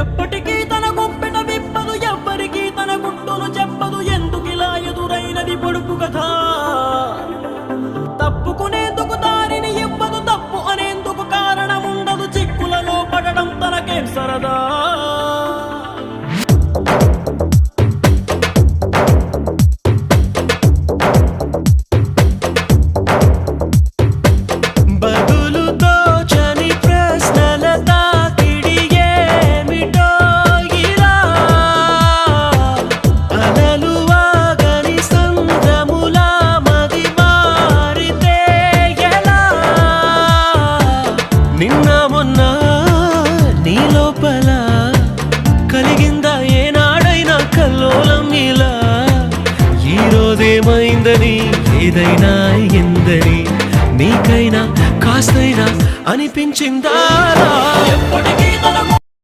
ఎప్పటికీ తన గుప్పెట విప్పదు, ఎవ్వరికీ తన గుట్టును చెప్పదు. ఎందుకిలా ఎదురైనది పొడుపు కథ? తప్పుకునేందుకు దారిని ఇవ్వదు, తప్పు అనేందుకు కారణం ఉండదు. చిక్కులలో పడడం తనకేం సరదా? నిన్న మొన్న నీ లోపల కలిగిందా ఏనాడైనా కల్లోలం ఇలా? ఈ రోజేమైందని ఏదైనా ఎందని నీకైనా కాస్తైనా అనిపించిందా? ఎప్పటికీ తన